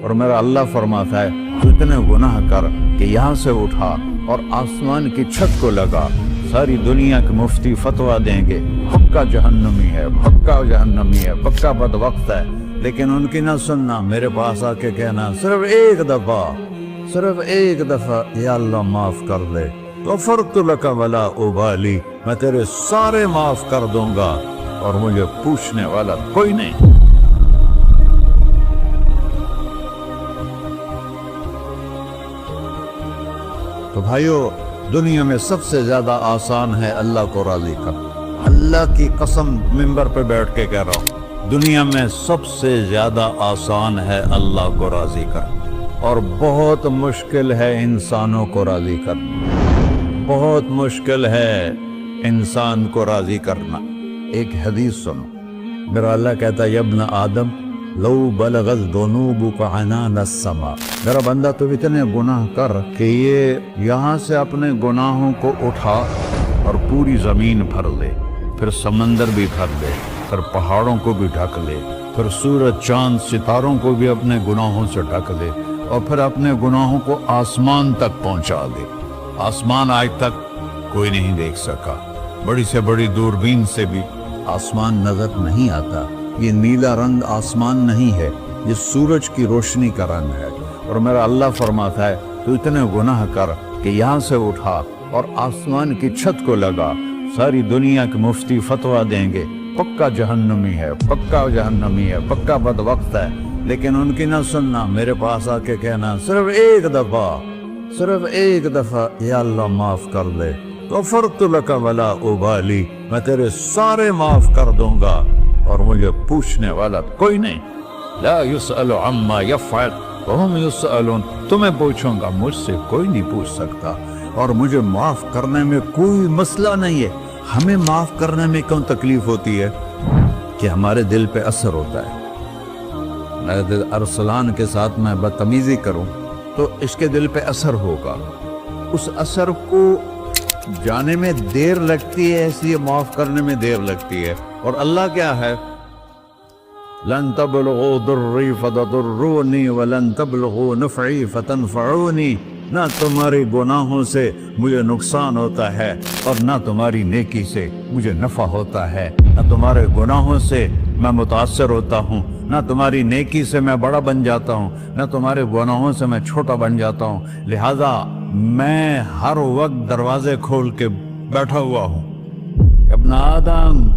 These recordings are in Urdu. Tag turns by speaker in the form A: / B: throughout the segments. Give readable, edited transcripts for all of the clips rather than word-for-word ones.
A: اور میرا اللہ فرماتا ہے تو اتنے گناہ کر کہ یہاں سے اٹھا اور آسمان کی چھت کو لگا، ساری دنیا کے مفتی فتویٰ دیں گے پکا جہنمی ہے، پکا جہنمی ہے، پکا بدبخت ہے، لیکن ان کی نہ سننا، میرے پاس آ کے کہنا صرف ایک دفعہ یا اللہ معاف کر دے، غفرت لک ولا ابالی، میں تیرے سارے معاف کر دوں گا اور مجھے پوچھنے والا کوئی نہیں۔ تو بھائیو، دنیا میں سب سے زیادہ آسان ہے اللہ کو راضی کرنا، اللہ کی قسم منبر پہ بیٹھ کے کہہ رہا ہوں، دنیا میں سب سے زیادہ آسان ہے اللہ کو راضی کرنا، اور بہت مشکل ہے انسانوں کو راضی کرنا، بہت مشکل ہے انسان کو راضی کرنا۔ ایک حدیث سنو، میرا اللہ کہتا ہے یا ابن آدم لو بلغت ذنوبک عنان السماء، میرا بندہ تو اتنے گناہ کر کہ یہ یہاں سے اپنے گناہوں کو اٹھا اور پوری زمین بھر لے، پھر سمندر بھی بھر لے، پھر پہاڑوں کو بھی ڈھک لے، پھر سورج چاند ستاروں کو بھی اپنے گناہوں سے ڈھک لے، اور پھر اپنے گناہوں کو آسمان تک پہنچا دے، آسمان آج تک کوئی نہیں دیکھ سکا، بڑی سے بڑی دوربین سے بھی آسمان نظر نہیں آتا، یہ نیلا رنگ آسمان نہیں ہے، یہ سورج کی روشنی کا رنگ ہے، اور میرا اللہ فرماتا ہے تو اتنے گناہ کر کہ یہاں سے اٹھا اور آسمان کی چھت کو لگا، ساری دنیا کے مفتی فتویٰ دیں گے پکا جہنمی ہے، پکا جہنمی ہے، پکا بدبخت ہے، لیکن ان کی نہ سننا، میرے پاس آ کے کہنا صرف ایک دفعہ یا اللہ معاف کر دے، غفرت لک ولا ابالی، میں تیرے سارے معاف کر دوں گا اور مجھے پوچھنے والا کوئی نہیں۔ لا يسأل عما يفعل وهم يسألون، تمہیں پوچھوں گا، مجھ سے کوئی نہیں پوچھ سکتا، اور مجھے معاف کرنے میں کوئی مسئلہ نہیں ہے۔ ہمیں معاف کرنے میں کیوں تکلیف ہوتی ہے؟ کہ ہمارے دل پہ اثر ہوتا ہے، میرے دل ارسلان کے ساتھ میں بدتمیزی کروں تو اس کے دل پہ اثر ہوگا، اس اثر کو جانے میں دیر لگتی ہے، اس لیے معاف کرنے میں دیر لگتی ہے۔ اور اللہ کیا ہے؟ لن تبلغوا ضرری فتضرونی ولن تبلغوا نفعی فتنفعونی، نہ تمہاری گناہوں سے مجھے نقصان ہوتا ہے اور نہ تمہاری نیکی سے مجھے نفع ہوتا ہے، نہ تمہارے گناہوں سے میں متاثر ہوتا ہوں، نہ تمہاری نیکی سے میں بڑا بن جاتا ہوں، نہ تمہارے گناہوں سے میں چھوٹا بن جاتا ہوں، لہذا میں ہر وقت دروازے کھول کے بیٹھا ہوا ہوں۔ ابن آدم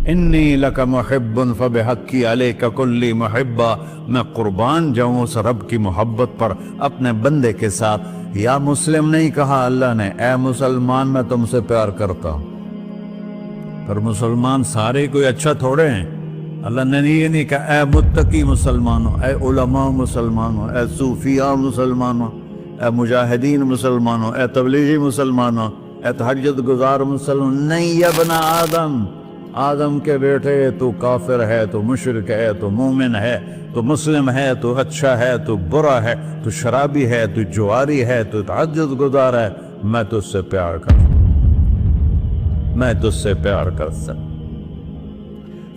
A: انی لک محب فبحقی علیک کلی محبہ، میں قربان جاؤں اس رب کی محبت پر اپنے بندے کے ساتھ۔ یا مسلم نہیں کہا اللہ نے، اے مسلمان میں تم سے پیار کرتا ہوں۔ پر مسلمان سارے کوئی اچھا تھوڑے ہیں، اللہ نے یہ نہیں کہا اے متقی مسلمانوں، اے علماء مسلمانوں، اے صوفیاء مسلمانوں، اے مجاہدین مسلمانوں، اے تبلیغی مسلمانوں، اے تہجد گزار مسلمان، نہیں یا ابن آدم، آدم کے بیٹے، تو کافر ہے، تو مشرک ہے، تو مومن ہے، تو مسلم ہے، تو اچھا ہے، تو برا ہے، تو شرابی ہے، تو جواری ہے، تو تہجد گزار ہے، میں تجھ سے پیار کرتا ہوں، میں تجھ سے پیار کرتا ہوں۔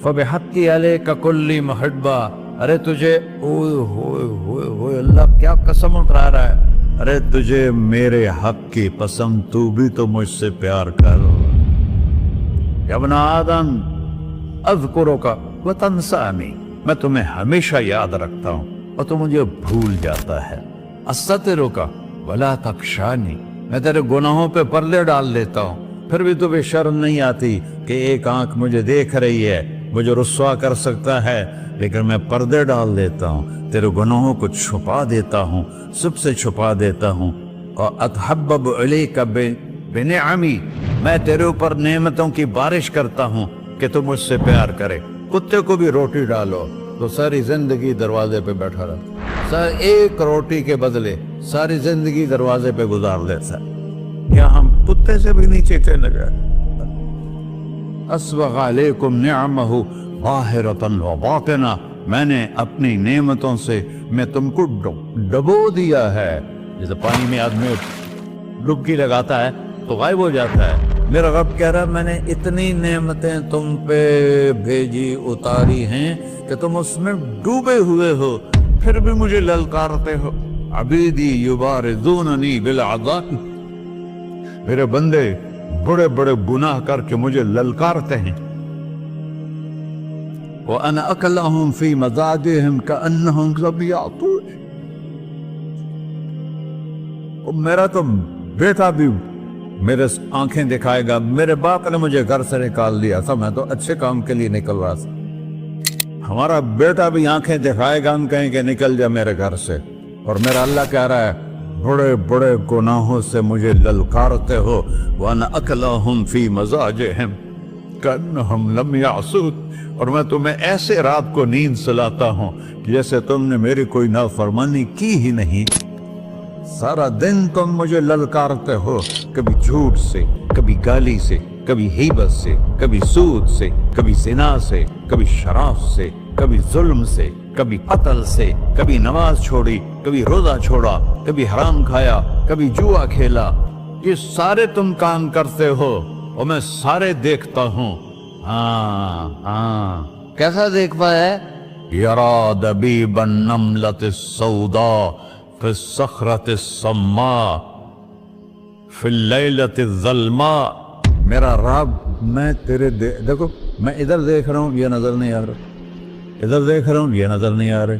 A: فبحقی علیک کلی محبہ، ارے تجھے اوئے اللہ کیا قسم اٹھا رہا ہے، ارے تجھے میرے حق کی قسم، تو بھی تو مجھ سے پیار کر۔ یا ابن آدم اذکرک وتنسانی، میں تمہیں ہمیشہ یاد رکھتا ہوں اور تو مجھے بھول جاتا ہے۔ استترک ولا تخشانی، میں تیرے گناہوں پہ پردے ڈال دیتا ہوں، پھر بھی تمہیں شرم نہیں آتی کہ ایک آنکھ مجھے دیکھ رہی ہے، مجھے رسوا کر سکتا ہے، لیکن میں پردے ڈال دیتا ہوں، تیرے گناہوں کو چھپا دیتا ہوں، سب سے چھپا دیتا ہوں۔ اور اتحبب علیک بنعمی، میں تیرے اوپر نعمتوں کی بارش کرتا ہوں کہ تو مجھ سے پیار کرے۔ کتے کو بھی روٹی ڈالو تو ساری زندگی دروازے پہ بیٹھا رہتا، ایک روٹی کے بدلے ساری زندگی دروازے پہ گزار لیتا، کیا ہم کتے سے بھی نیچے چلے گئے؟ اسبغ علیکم نعمہ ظاہرۃ و باطنہ، میں نے اپنی نعمتوں سے میں تم کو ڈبو دیا ہے، جیسے پانی میں آدمی ڈبکی لگاتا ہے تو غائب ہو جاتا ہے۔ میرا رب کہہ رہا ہے میں نے اتنی نعمتیں تم پہ بھیجی اتاری ہیں کہ تم اس میں ڈوبے ہوئے ہو، پھر بھی مجھے للکارتے ہو. عبیدی یبارزوننی بالعذاب، میرے بندے بڑے بڑے گناہ کر کے مجھے للکارتے ہیں. وَأَنَا أَكْلَهُمْ فِي مَزَاجِهِمْ كَأَنَّهُمْ ظَبِيَّةٌ. میرا تو بیٹا بھی میرے آنکھیں دکھائے گا. میرے باپ نے مجھے گھر سے نکال دیا تھا، میں تو اچھے کام کے لیے نکل رہا تھا. ہمارا بیٹا بھی آنکھیں دکھائے گا، ہم کہیں کہ نکل جا میرے گھر سے. اور میرا اللہ کہہ رہا ہے بڑے بڑے گناہوں سے مجھے للکارتے ہو. وَأَنَا أَكْلَهُمْ فِي مَزَاجِهِمْ كَأَنَّهُمْ لَمْ يَعْصُونِ. اور میں تمہیں ایسے رات کو نیند سلاتا ہوں جیسے تم نے میری کوئی نافرمانی کی ہی نہیں. سارا دن تم مجھے للکارتے ہو، کبھی جھوٹ سے، کبھی گالی سے، کبھی غیبت سے، کبھی سود سے، کبھی زنا سے، کبھی شراب سے، کبھی ظلم سے، کبھی قتل سے، کبھی نماز چھوڑی، کبھی روزہ چھوڑا، کبھی حرام کھایا، کبھی جوا کھیلا. یہ سارے تم کام کرتے ہو اور میں سارے دیکھتا ہوں. کیسا دیکھ پایا؟ یرا دبیب النملۃ السوداء فی الصخرۃ الصماء فی اللیلۃ الظلماء. میرا رب میں تیرے دیکھو، میں ادھر دیکھ رہا ہوں، یہ نظر نہیں آ رہا. ادھر دیکھ رہا ہوں، یہ نظر نہیں آ رہے.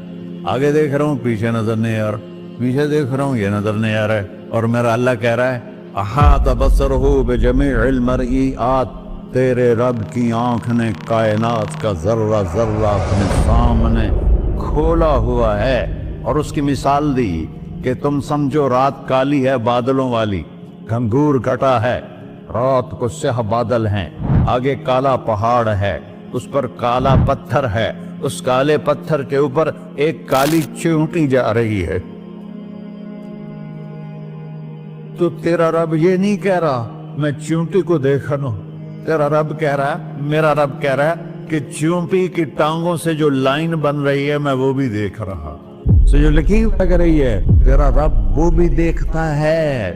A: آگے دیکھ رہا ہوں، پیچھے نظر نہیں آ رہا. پیچھے دیکھ رہا ہوں، یہ نظر نہیں آ رہا ہے. اور میرا اللہ کہہ رہا ہے احاط بصرہ بجمیع المرئیات. تیرے رب کی آنکھ نے کائنات کا ذرہ ذرہ اپنے سامنے کھولا ہوا ہے. اور اس کی مثال دی کہ تم سمجھو رات کالی ہے بادلوں والی، گھنگور گھٹا ہے، رات کو سیاہ بادل ہیں، آگے کالا پہاڑ ہے، اس پر کالا پتھر ہے، اس کالے پتھر کے اوپر ایک کالی چیونٹی جا رہی ہے. تو تیرا رب یہ نہیں کہہ رہا میں چیونٹی کو دیکھ رہا ہوں. تیرا رب کہہ رہا ہے، میرا رب کہہ رہا ہے کہ چیونٹی کی ٹانگوں سے جو لائن بن رہی ہے میں وہ بھی دیکھ رہا. سے جو لکیر لگ رہی ہے تیرا رب وہ بھی دیکھتا ہے.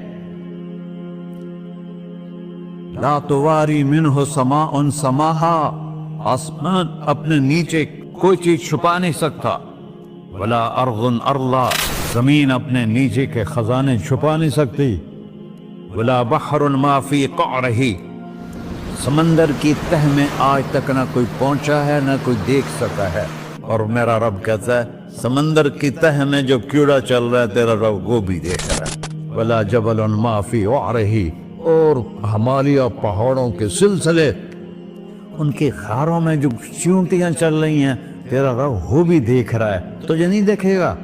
A: لا تواری منہ سماء سماہا. آسمان اپنے نیچے کوئی چیز چھپا نہیں سکتا. ولا ارض ارضا. زمین اپنے نیچے کے خزانے چھپا نہیں سکتی. ولا بحر ما فی قعرہ. سمندر کی تہ میں آج تک نہ کوئی پہنچا ہے نہ کوئی دیکھ سکا ہے. اور میرا رب کہتا ہے سمندر کی تہ میں جو کیڑا چل رہا ہے تیرا رب وہ بھی دیکھ رہا ہے. ولا جبل ما فی وعرہ. اور ہمالیہ پہاڑوں کے سلسلے، ان کی غاروں میں جو چیونٹیاں چل رہی ہیں تیرا رب وہ بھی دیکھ رہا ہے. تجھے نہیں دیکھے گا؟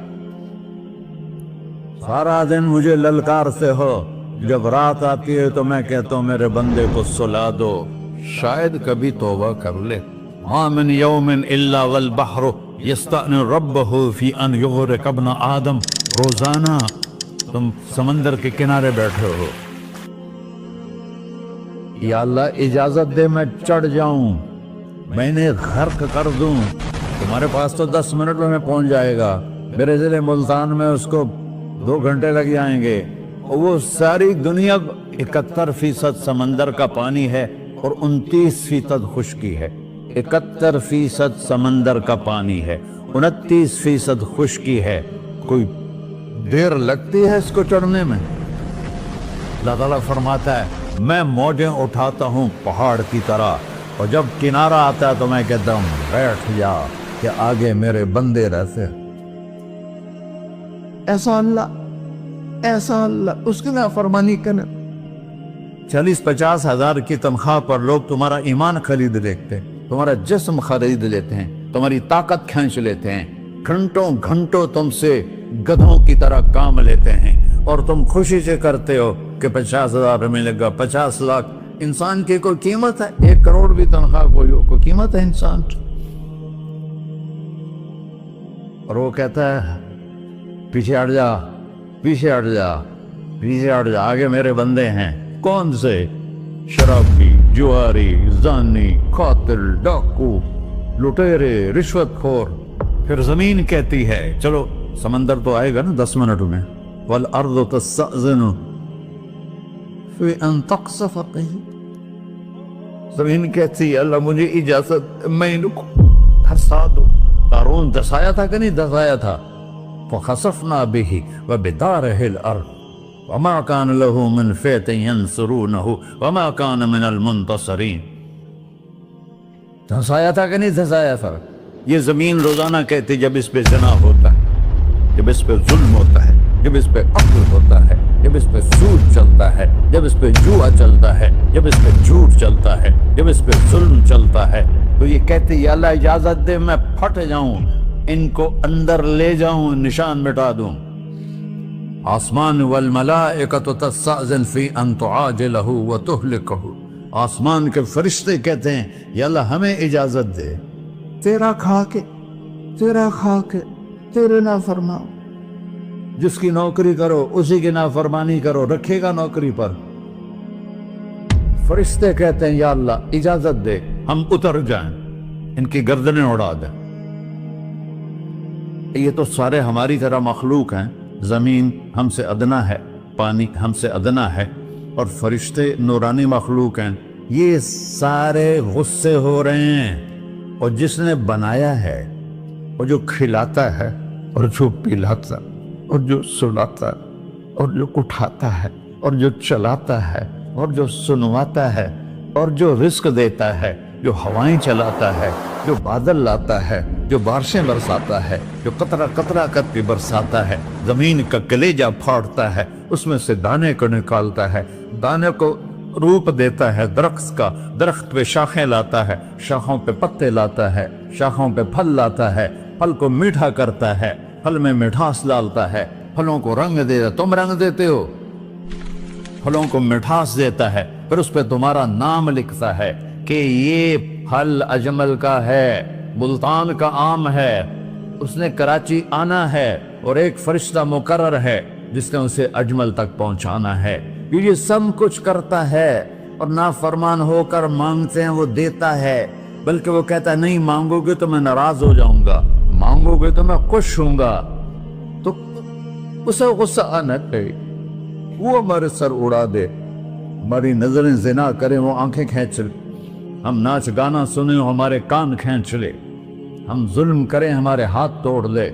A: سارا دن مجھے للکارتے ہو، جب رات آتی ہے تو میں کہتا ہوں میرے بندے کو سلا دو، شاید کبھی توبہ کر لے. ما من یوم الا والبحر یستأن ربہ فی ان یغرق ابن آدم. روزانہ تم سمندر کے کنارے بیٹھے ہو، یا اللہ اجازت دے میں چڑھ جاؤں، میں انہیں غرق کر دوں. تمہارے پاس تو 10 منٹ میں پہنچ جائے گا، میرے ضلع ملتان میں اس کو 2 گھنٹے لگ جائیں گے. وہ ساری دنیا 71% سمندر کا پانی ہے اور 29% خشکی ہے. 71% سمندر کا پانی ہے، 29% خشکی ہے. کوئی دیر لگتی ہے اس کو چڑھنے میں؟ اللہ تعالیٰ فرماتا ہے میں موجیں اٹھاتا ہوں پہاڑ کی طرح، اور جب کنارہ آتا ہے تو میں کہتا ہوں بیٹھ جا کہ آگے میرے بندے رہتے. ایسا اللہ اس کی نافرمانی کرنے. 40-50 ہزار کی تنخواہ پر لوگ تمہارا ایمان خرید لیتے ہیں، تمہارا جسم خرید لیتے ہیں، تمہاری طاقت کھینچ لیتے ہیں، گھنٹوں گھنٹوں تم سے گدھوں کی طرح کام لیتے ہیں، اور تم خوشی سے کرتے ہو کہ 50,000 ملے گا، 50 لاکھ. انسان کی کوئی قیمت ہے؟ 1 کروڑ بھی تنخواہ کوئی قیمت ہے انسان؟ اور وہ کہتا ہے پیچھے ہٹ جا، پیچھے ہٹ جا، پیچھے ہٹ جا، آگے میرے بندے ہیں. کون سے؟ شرابی، جواری، زانی، قاتل، ڈاکو، لٹیرے، رشوت خور. پھر زمین کہتی ہے چلو سمندر تو آئے گا نا 10 منٹ میں. والارض تستأذن فی ان تقصف قیل. زمین کہتی ہے اللہ مجھے اجازت، میں ان کو دھسا دو. قارون دھسایا تھا کہ نہیں دھسایا تھا؟ فخسفنا به وبداره الأرض وما كان له من فئة ينصرونه وما كان من المنتصرين. دھنسایا تھا کہ نہیں دھنسایا تھا؟ یہ زمین روزانہ کہتی جب اس پہ زنا ہوتا ہے، جب اس پہ ظلم ہوتا ہے، جب اس پہ قتل ہوتا ہے، جب اس پہ سود چلتا ہے، جب اس پہ جوا چلتا ہے، جب اس پہ جھوٹ چلتا ہے، جب اس پہ ظلم چلتا ہے، تو یہ کہتے یا اللہ اجازت دے میں پھٹ جاؤں، ان کو اندر لے جاؤں، نشان مٹا دوں. آسمان والملائکۃ تستأذن فی ان تعاجلہ وتہلکہ، آسمان کے فرشتے کہتے ہیں یا اللہ ہمیں اجازت دے، تیرا کھا کے تیرے نافرمان، جس کی نوکری کرو اسی کی نافرمانی کرو، رکھے گا نوکری پر. فرشتے کہتے ہیں یا اللہ اجازت دے ہم اتر جائیں، ان کی گردنیں اڑا دیں. یہ تو سارے ہماری طرح مخلوق ہیں، زمین ہم سے ادنا ہے، پانی ہم سے ادنا ہے، اور فرشتے نورانی مخلوق ہیں. یہ سارے غصے ہو رہے ہیں، اور جس نے بنایا ہے، اور جو کھلاتا ہے، اور جو پلاتا، اور جو سلاتا، اور جو اٹھاتا ہے، اور جو چلاتا ہے، اور جو سنواتا ہے، اور جو رزق دیتا ہے، جو ہوائیں چلاتا ہے، جو بادل لاتا ہے، جو بارشیں برساتا ہے، جو قطرہ قطرہ کر کے برساتا ہے، زمین کا کلیجہ پھاڑتا ہے، اس میں سے دانے کو نکالتا ہے، دانے کو روپ دیتا ہے درخت کا، درخت پہ شاخیں لاتا ہے، شاخوں پہ پتے لاتا ہے، شاخوں پہ پھل لاتا ہے، پھل کو میٹھا کرتا ہے، پھل میں مٹھاس ڈالتا ہے، پھلوں کو رنگ دیتا ہے. تم رنگ دیتے ہو، پھلوں کو مٹھاس دیتا ہے، پھر اس پہ تمہارا نام لکھتا ہے کہ یہ پھل اجمل کا ہے، ملتان کا آم ہے، اس نے کراچی آنا ہے، اور ایک فرشتہ مقرر ہے جس نے اسے اجمل تک پہنچانا ہے. یہ سب کچھ کرتا ہے، اور نافرمان ہو کر مانگتے ہیں وہ دیتا ہے، بلکہ وہ کہتا ہے نہیں مانگو گے تو میں ناراض ہو جاؤں گا، مانگو گے تو میں خوش ہوں گا. تو اسے غصہ آنا چاہیے، وہ ہمارے سر اڑا دے، ہماری نظریں زنا کریں وہ آنکھیں کھینچ لے، ہم ناچ گانا سنیں ہمارے کان کھینچ لے، ہم ظلم کریں ہمارے ہاتھ توڑ لے،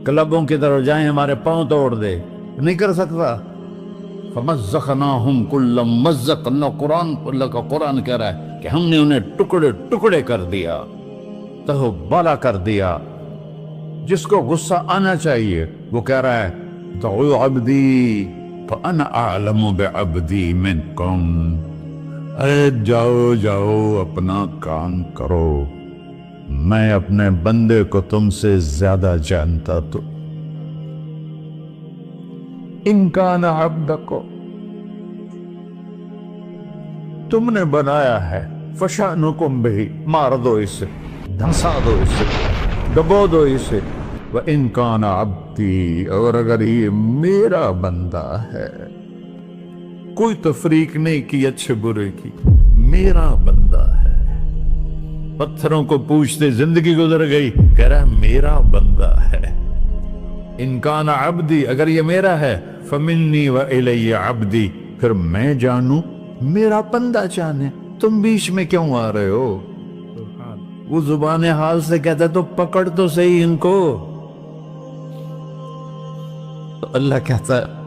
A: کلبوں کی طرف جائیں ہمارے پاؤں توڑ دے. نہیں کر سکتا. فَمَزَّقْنَاهُمْ كُلَّ مَزَّقٍ، اللہ کا قرآن کہہ رہا ہے کہ ہم نے انہیں ٹکڑے ٹکڑے کر دیا، تہو بالا کر دیا. جس کو غصہ آنا چاہیے وہ کہہ رہا ہے دعوا عبدی فَأَنَا أَعْلَمُ بِعَبْدِي مِنْكُمْ، ارے جاؤ جاؤ اپنا کام کرو، میں اپنے بندے کو تم سے زیادہ جانتا. تو ان کان عبدکو، تم نے بنایا ہے، فشانکم بہی، مار دو اسے، دھنسا دو اسے، دبو دو اسے. وَإِن كَانَ عَبْدِي، اور اگر یہ میرا بندہ ہے، کوئی تفریق نہیں کی اچھے برے کی، میرا بندہ ہے. پتھروں کو پوچھتے زندگی گزر گئی، کہہ رہا ہے میرا بندہ ہے. ان کان عبدی، اگر یہ میرا ہے، فمنی وإلی عبدی، پھر میں جانوں میرا بندہ جانے. تم بیچ میں کیوں آ رہے ہو؟ وہ زبان حال سے کہتا ہے تو پکڑ تو صحیح ان کو. تو اللہ کہتا ہے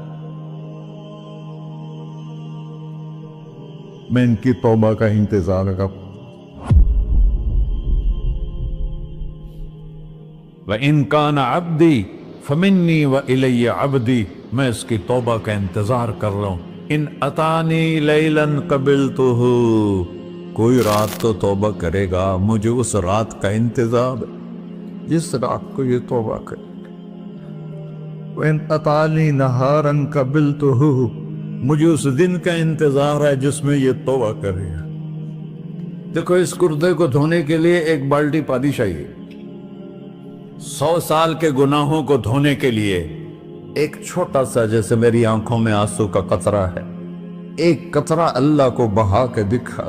A: میں ان کی توبہ کا انتظار کروں. وَإِن كَانَ عَبْدِي فَمِنِّي وَإِلَيَّ عَبْدِي، میں اس کی توبہ کا انتظار کر رہا ہوں. ان اتانی لیلاً قبلتہ، کوئی رات تو توبہ کرے گا، مجھے اس رات کا انتظار جس رات کو یہ توبہ کرے. وَإِنْ أَتَانِي نَهَارًا قَبِلْتُهُ، مجھے اس دن کا انتظار ہے جس میں یہ توبہ کرے گا. دیکھو اس کردے کو دھونے کے لیے ایک بالٹی پانی چاہیے. 100 سال کے گناہوں کو دھونے کے لیے ایک چھوٹا سا، جیسے میری آنکھوں میں آنسو کا قطرہ ہے، ایک قطرہ اللہ کو بہا کے دکھا،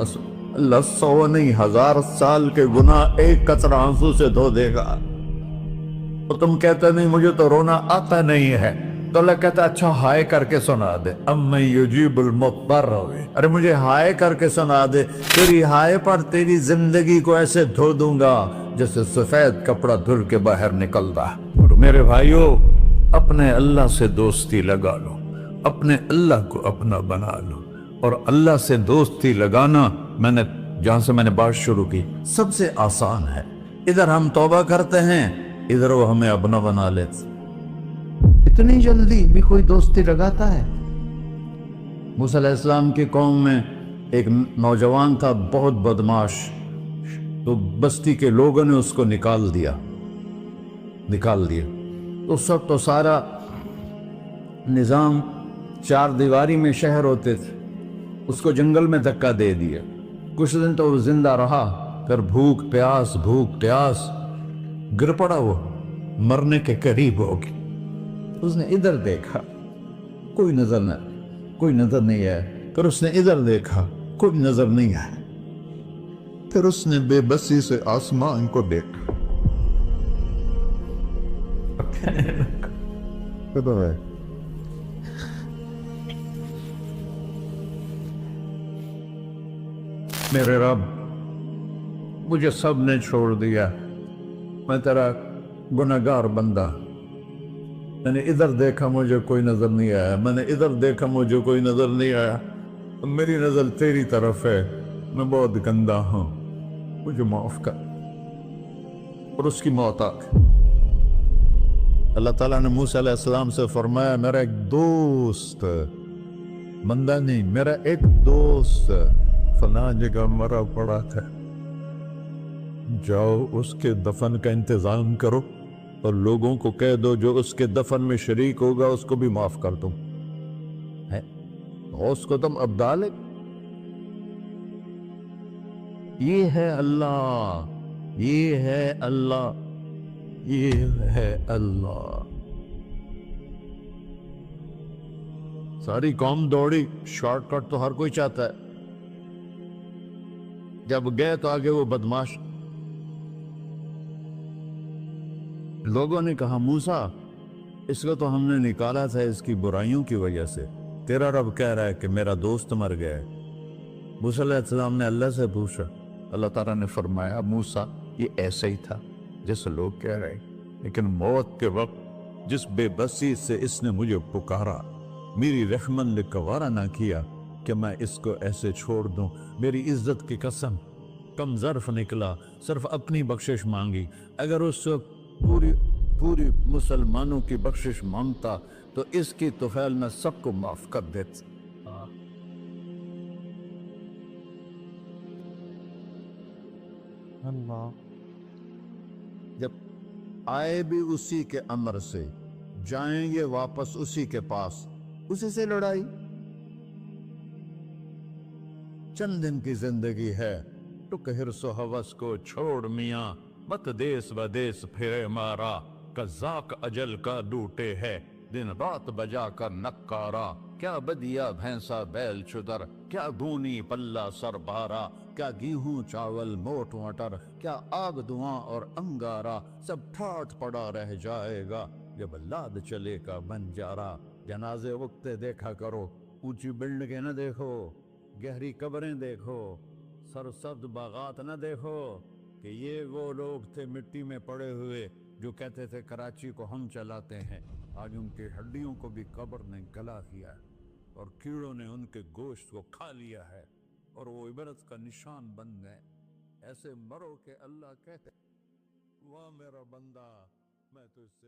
A: اللہ 100 نہیں 1000 سال کے گناہ ایک قطرہ آنسو سے دھو دے گا. تو تم کہتے نہیں مجھے تو رونا آتا نہیں ہے، تو اللہ کہتا اچھا ہائے کر کے سنا دے. اَمَّن يُجِيبُ الْمُضْطَرَّ، ارے مجھے ہائے کر کے سنا دے، تیری ہائے پر تیری زندگی کو ایسے دھو دوں گا جیسے سفید کپڑا دھل کے باہر نکلتا. میرے بھائیو، اپنے اللہ سے دوستی لگا لو، اپنے اللہ کو اپنا بنا لو. اور اللہ سے دوستی لگانا، جہاں سے میں نے بات شروع کی، سب سے آسان ہے. ادھر ہم توبہ کرتے ہیں، ادھر وہ ہمیں اپنا بنا لیتے. اتنی جلدی بھی کوئی دوستی لگاتا ہے؟ موسیٰ علیہ السلام کی قوم میں ایک نوجوان تھا بہت بدماش، تو بستی کے لوگوں نے اس کو نکال دیا. تو سب تو سارا نظام چار دیواری میں شہر ہوتے تھے، اس کو جنگل میں دھکا دے دیا. کچھ دن تو وہ زندہ رہا، پھر بھوک پیاس گر پڑا، وہ مرنے کے قریب ہو گیا. اس نے ادھر دیکھا، کوئی نظر نہیں آیا. پھر اس نے ادھر دیکھا، کوئی نظر نہیں آیا. پھر اس نے بے بسی سے آسمان کو دیکھا. میرے رب، مجھے سب نے چھوڑ دیا، میں تیرا گنہگار بندہ. میں نے ادھر دیکھا، مجھے کوئی نظر نہیں آیا. میں نے ادھر دیکھا، مجھے کوئی نظر نہیں آیا. میری نظر تیری طرف ہے، میں بہت گندا ہوں، مجھے معاف کر. اور اس کی موت آ گئی. اللہ تعالیٰ نے موسیٰ علیہ السلام سے فرمایا، میرا ایک دوست، بندہ نہیں، میرا ایک دوست فلاں جگہ مرا پڑا تھا، جاؤ اس کے دفن کا انتظام کرو اور لوگوں کو کہہ دو جو اس کے دفن میں شریک ہوگا اس کو بھی معاف کر دو. اس کو تم ابدال ہے. یہ ہے اللہ، یہ ہے اللہ، یہ ہے اللہ. ساری قوم دوڑی، شارٹ کٹ تو ہر کوئی چاہتا ہے. جب گئے تو آگے وہ بدماش. لوگوں نے کہا، موسیٰ اس کو تو ہم نے نکالا تھا اس کی برائیوں کی وجہ سے، تیرا رب کہہ رہا ہے کہ میرا دوست مر گیا ہے. موسیٰ علیہ السلام نے اللہ سے پوچھا. اللہ تعالیٰ نے فرمایا، موسیٰ یہ ایسا ہی تھا جیسے لوگ کہہ رہے، لیکن موت کے وقت جس بے بسی سے اس نے مجھے پکارا، میری رحمت نے گوارا نہ کیا کہ میں اس کو ایسے چھوڑ دوں. میری عزت کی قسم، کم ظرف نکلا، صرف اپنی بخشش مانگی. اگر اس پوری مسلمانوں کی بخشش مانگتا تو اس کی طفیل میں سب کو معاف کر دیتا. اللہ جب آئے بھی اسی کے امر سے، جائیں گے واپس اسی کے پاس، اسی سے لڑائی. چند دن کی زندگی ہے، تو حرص و ہوس کو چھوڑ میاں، مت دیس بدیس پھرے مارا. قذاق اجل کا ڈوٹے ہے، دن رات بجا کر نکارا. کیا بدیا بھینسا بیل چدر، کیا گونی پلہ سر بارا. کیا گیہوں چاول موٹ مٹر، کیا آگ دھواں اور انگارا. سب ٹھاٹ پڑا رہ جائے گا جب لاد چلے کا بنجارا. جنازے وقتے دیکھا کرو، اونچی بلڈنگیں نہ دیکھو، گہری قبریں دیکھو، سرسبز باغات نہ دیکھو. کہ یہ وہ لوگ تھے مٹی میں پڑے ہوئے جو کہتے تھے کراچی کو ہم چلاتے ہیں. آج ان کی ہڈیوں کو بھی قبر نے گلا کیا ہے اور کیڑوں نے ان کے گوشت کو کھا لیا ہے اور وہ عبرت کا نشان بن گئے. ایسے مرو کہ اللہ کہتے، واہ میرا بندہ، میں تو اس سے